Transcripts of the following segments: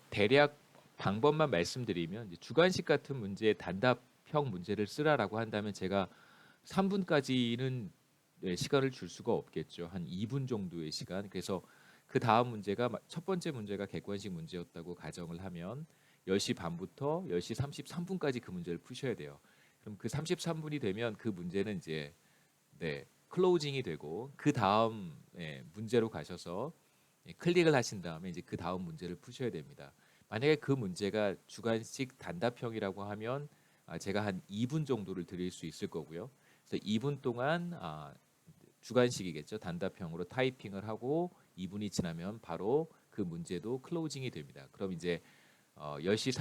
대략 방법만 말씀드리면 이제 주관식 같은 문제에 단답형 문제를 쓰라라고 한다면 제가 3 분까지는 시간을 줄 수가 없겠죠. 한 2분 정도의 시간. 그래서 그다음 문제가 첫 번째 문제가 객관식 문제였다고 가정을 하면 10시 반부터 10시 33 분까지 그 문제를 푸셔야 돼요. 그럼 그 33 분이 되면 그 문제는 이제 클로징이 되고 그다음 문제로 가셔서 클릭을 하신 다음에 이제 그다음 문제를 푸셔야 됩니다. 만약에 그 문제가 주관식 단답형이라고 하면 제가 한 2분 정도를 드릴 수 있을 거고요. 그래서 2분 동안 주관식이겠죠. 단답형으로 타이핑을 하고 2분이 지나면 바로 그 문제도 클로징이 됩니다. 그럼 이제 10시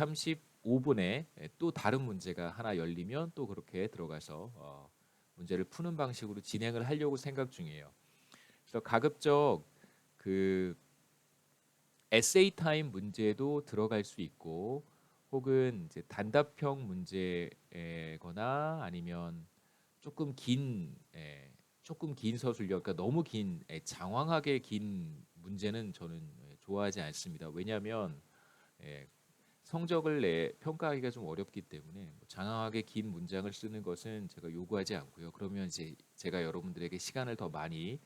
35분에 또 다른 문제가 하나 열리면 또 그렇게 들어가서 문제를 푸는 방식으로 진행을 하려고 생각 중이에요. 그래서 가급적 그 에세이 타임 문제도 들어갈 수 있고 혹은 이제 단답형 문제거나 아니면 조금 긴 조금 긴 서술력, 그러니까 너무 긴 장황하게 긴 문제는 저는 좋아하지 않습니다. 왜냐하면 예, 성적을 평가하기가 좀 어렵기 때문에 뭐 장황하게 긴 문장을 쓰는 것은 제가 요구하지 않고요. 그러면 이제 제가 여러분들에게 시간을 더 많이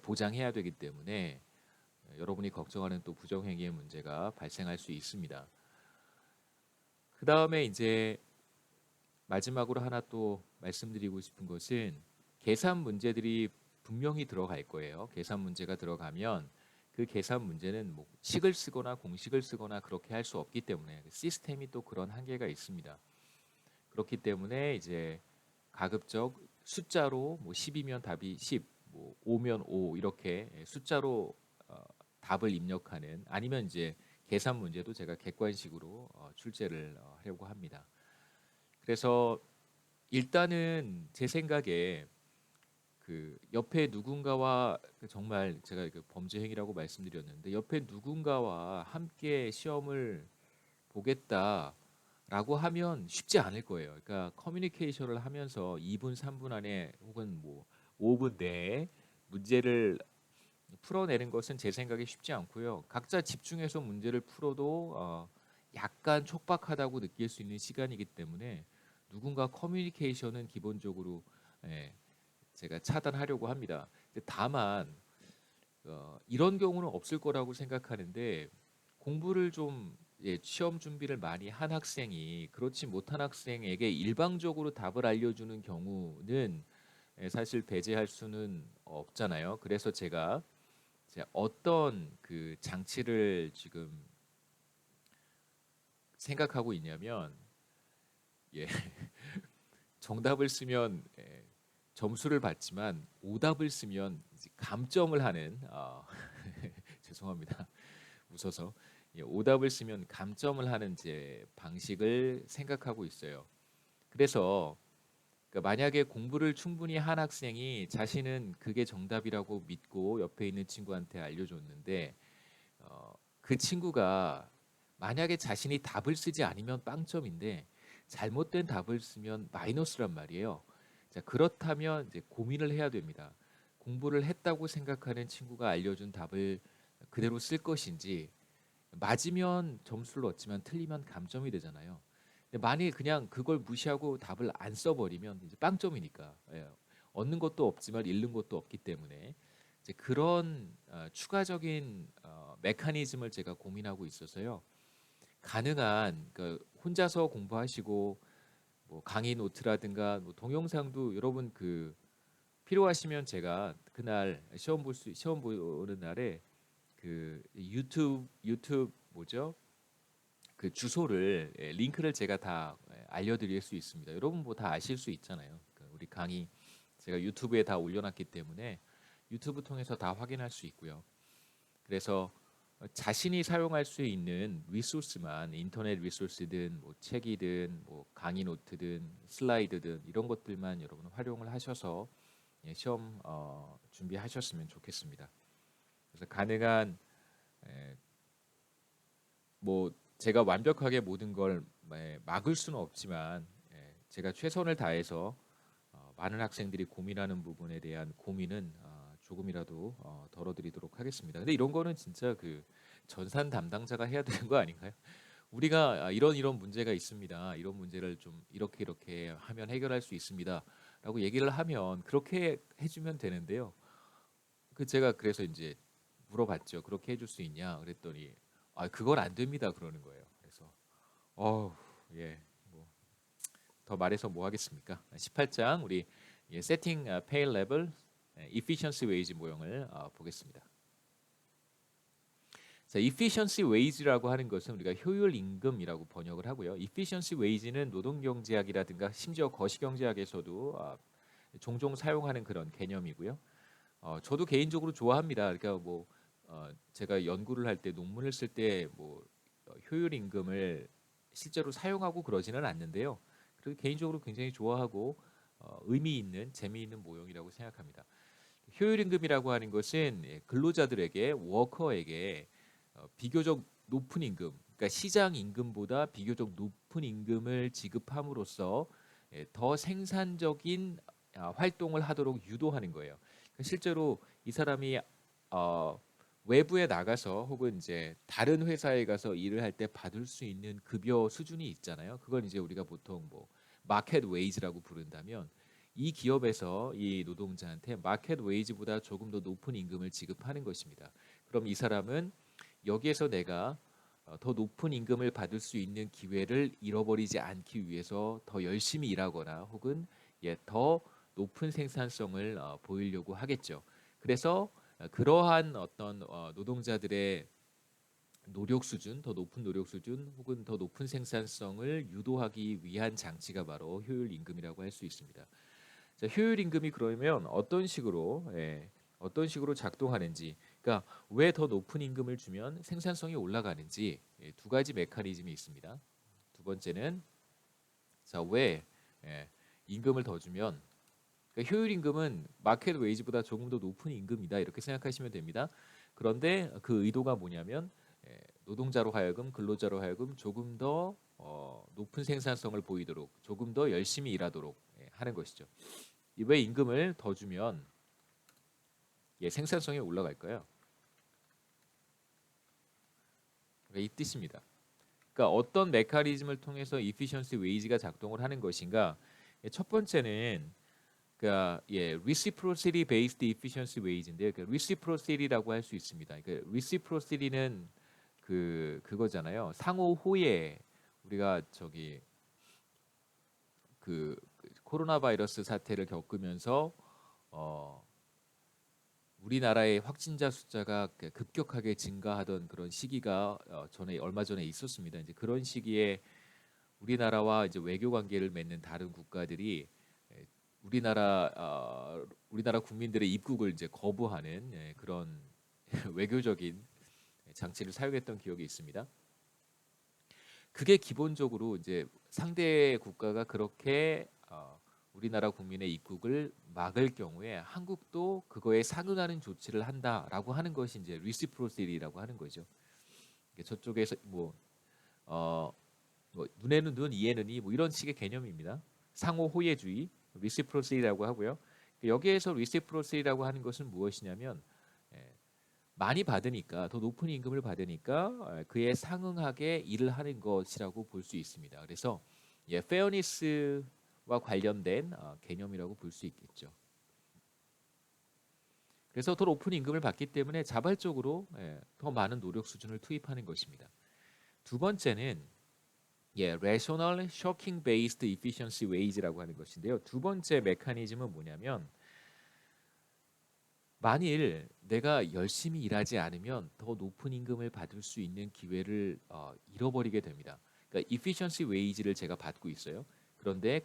보장해야 되기 때문에 여러분이 걱정하는 또 부정행위의 문제가 발생할 수 있습니다. 그 다음에 이제 마지막으로 하나 또 말씀드리고 싶은 것은 계산 문제들이 분명히 들어갈 거예요. 계산 문제가 들어가면 그 계산 문제는 뭐 식을 쓰거나 공식을 쓰거나 그렇게 할 수 없기 때문에 시스템이 또 그런 한계가 있습니다. 그렇기 때문에 이제 가급적 숫자로 뭐 10이면 답이 10, 뭐 5면 5 이렇게 숫자로 답을 입력하는, 아니면 이제 계산 문제도 제가 객관식으로 출제를 하려고 합니다. 그래서 일단은 제 생각에 그 옆에 누군가와 정말 제가 그 범죄 행위라고 말씀드렸는데 옆에 누군가와 함께 시험을 보겠다라고 하면 쉽지 않을 거예요. 그러니까 커뮤니케이션을 하면서 2분, 3분 안에 혹은 뭐 5분 내에 문제를 풀어내는 것은 제 생각에 쉽지 않고요. 각자 집중해서 문제를 풀어도 약간 촉박하다고 느낄 수 있는 시간이기 때문에 누군가 커뮤니케이션은 기본적으로 예, 제가 차단하려고 합니다. 다만 이런 경우는 없을 거라고 생각하는데 공부를 좀 시험 준비를 많이 한 학생이 그렇지 못한 학생에게 일방적으로 답을 알려주는 경우는 사실 배제할 수는 없잖아요. 그래서 제가 어떤 그 장치를 지금 생각하고 있냐면 예, 정답을 쓰면 점수를 받지만 오답을 쓰면 이제 감점을 하는 죄송합니다. 웃어서 오답을 쓰면 감점을 하는 제 방식을 생각하고 있어요. 그래서 그러니까 만약에 공부를 충분히 한 학생이 자신은 그게 정답이라고 믿고 옆에 있는 친구한테 알려줬는데 그 친구가 만약에 자신이 답을 쓰지 않으면 빵점인데 잘못된 답을 쓰면 마이너스란 말이에요. 자, 그렇다면 이제 고민을 해야 됩니다. 공부를 했다고 생각하는 친구가 알려준 답을 그대로 쓸 것인지, 맞으면 점수를 얻지만 틀리면 감점이 되잖아요. 근데 만일 그냥 그걸 무시하고 답을 안 써버리면 이제 빵점이니까 얻는 것도 없지만 잃는 것도 없기 때문에 이제 그런 추가적인 메커니즘을 제가 고민하고 있어서요. 가능한 그 혼자서 공부하시고 뭐 강의 노트라든가 뭐 동영상도 여러분 그 필요하시면 제가 그날 시험 보는 날에 그 유튜브 뭐죠? 그 주소를 링크를 제가 다 알려드릴 수 있습니다. 여러분 뭐 다 아실 수 있잖아요. 그 우리 강의 제가 유튜브에 다 올려놨기 때문에 유튜브 통해서 다 확인할 수 있고요. 그래서 자신이 사용할 수 있는 리소스만, 인터넷 리소스든 뭐 책이든 뭐 강의 노트든 슬라이드든 이런 것들만 여러분 활용을 하셔서 시험 준비하셨으면 좋겠습니다. 그래서 가능한 뭐 제가 완벽하게 모든 걸 막을 수는 없지만 제가 최선을 다해서 많은 학생들이 고민하는 부분에 대한 고민은 조금이라도 덜어드리도록 하겠습니다. 근데 이런 거는 진짜 그 전산 담당자가 해야 되는 거 아닌가요? 우리가 이런 문제가 있습니다. 이런 문제를 좀 이렇게 하면 해결할 수 있습니다.라고 얘기를 하면 그렇게 해주면 되는데요. 제가 그래서 이제 물어봤죠. 그렇게 해줄 수 있냐? 그랬더니 그걸 안 됩니다. 그러는 거예요. 그래서 예, 뭐 더 말해서 뭐 하겠습니까? 18장 우리 세팅 페이 레벨 efficiency wage 모형을 보겠습니다. 자, efficiency wage라고 하는 것은 우리가 효율 임금이라고 번역을 하고요. efficiency wage는 노동경제학이라든가 심지어 거시경제학에서도 종종 사용하는 그런 개념이고요. 저도 개인적으로 좋아합니다. 그러니까 뭐 제가 연구를 할 때 논문을 쓸 때 뭐 효율 임금을 실제로 사용하고 그러지는 않는데요. 그리고 개인적으로 굉장히 좋아하고 의미 있는 재미있는 모형이라고 생각합니다. 효율 임금이라고 하는 것은 근로자들에게 워커에게 비교적 높은 임금, 그러니까 시장 임금보다 비교적 높은 임금을 지급함으로써 더 생산적인 활동을 하도록 유도하는 거예요. 실제로 이 사람이 외부에 나가서 혹은 이제 다른 회사에 가서 일을 할 때 받을 수 있는 급여 수준이 있잖아요. 그걸 이제 우리가 보통 뭐 마켓 웨이지라고 부른다면 이 기업에서 이 노동자한테 마켓 웨이지보다 조금 더 높은 임금을 지급하는 것입니다. 그럼 이 사람은 여기에서 내가 더 높은 임금을 받을 수 있는 기회를 잃어버리지 않기 위해서 더 열심히 일하거나 혹은 더 높은 생산성을 보이려고 하겠죠. 그래서 그러한 어떤 노동자들의 노력 수준, 더 높은 노력 수준 혹은 더 높은 생산성을 유도하기 위한 장치가 바로 효율 임금이라고 할 수 있습니다. 자, 효율 임금이 그러면 어떤 식으로 작동하는지, 그러니까 왜 더 높은 임금을 주면 생산성이 올라가는지 두 가지 메커니즘이 있습니다. 두 번째는 왜 임금을 더 주면 그러니까 효율 임금은 마켓 웨이지보다 조금 더 높은 임금이다 이렇게 생각하시면 됩니다. 그런데 그 의도가 뭐냐면 노동자로 하여금 근로자로 하여금 조금 더 높은 생산성을 보이도록 조금 더 열심히 일하도록 하는 것이죠. 왜 임금을 더 주면 생산성이 올라갈까요? 이 뜻입니다. 그러니까 어떤 메커니즘을 통해서 efficiency wage가 작동을 하는 것인가? 첫 번째는 그러니까 reciprocity based efficiency wage인데요. 그러니까 reciprocity라고 할 수 있습니다. 그러니까 reciprocity는 그거잖아요. 상호 호혜. 우리가 그 코로나 바이러스 사태를 겪으면서 우리나라의 확진자 숫자가 급격하게 증가하던 그런 시기가 얼마 전에 있었습니다. 이제 그런 시기에 우리나라와 이제 외교 관계를 맺는 다른 국가들이 우리나라 국민들의 입국을 이제 거부하는 그런 외교적인 장치를 사용했던 기억이 있습니다. 그게 기본적으로 이제 상대 국가가 그렇게 우리나라 국민의 입국을 막을 경우에 한국도 그거에 상응하는 조치를 한다라고 하는 것이 이제 리시프로시티라고 하는 거죠. 저쪽에서 눈에는 눈, 이에는 이 이런 식의 개념입니다. 상호 호혜주의, 리시프로시티라고 하고요. 여기에서 리시프로시티라고 하는 것은 무엇이냐면 많이 받으니까 더 높은 임금을 받으니까 그에 상응하게 일을 하는 것이라고 볼 수 있습니다. 그래서 페어니스와 관련된 개념이라고 볼 수 있겠죠. 그래서 더 높은 임금을 받기 때문에 자발적으로 더 많은 노력 수준을 투입하는 것입니다. 두 번째는 rational shocking based efficiency wage라고 하는 것인데요. 두 번째 메커니즘은 뭐냐면 만일 내가 열심히 일하지 않으면 더 높은 임금을 받을 수 있는 기회를 잃어버리게 됩니다. 그러니까 efficiency wage를 제가 받고 있어요. 그런데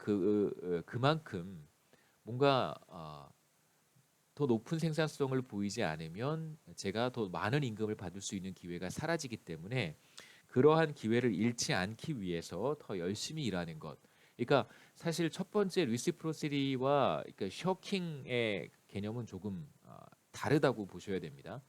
그만큼 뭔가 더 높은 생산성을 보이지 않으면 제가 더 많은 임금을 받을 수 있는 기회가 사라지기 때문에 그러한 기회를 잃지 않기 위해서 더 열심히 일하는 것. 그러니까 사실 첫 번째 리시프로시티와 그러니까 쇼킹의 개념은 조금 다르다고 보셔야 됩니다.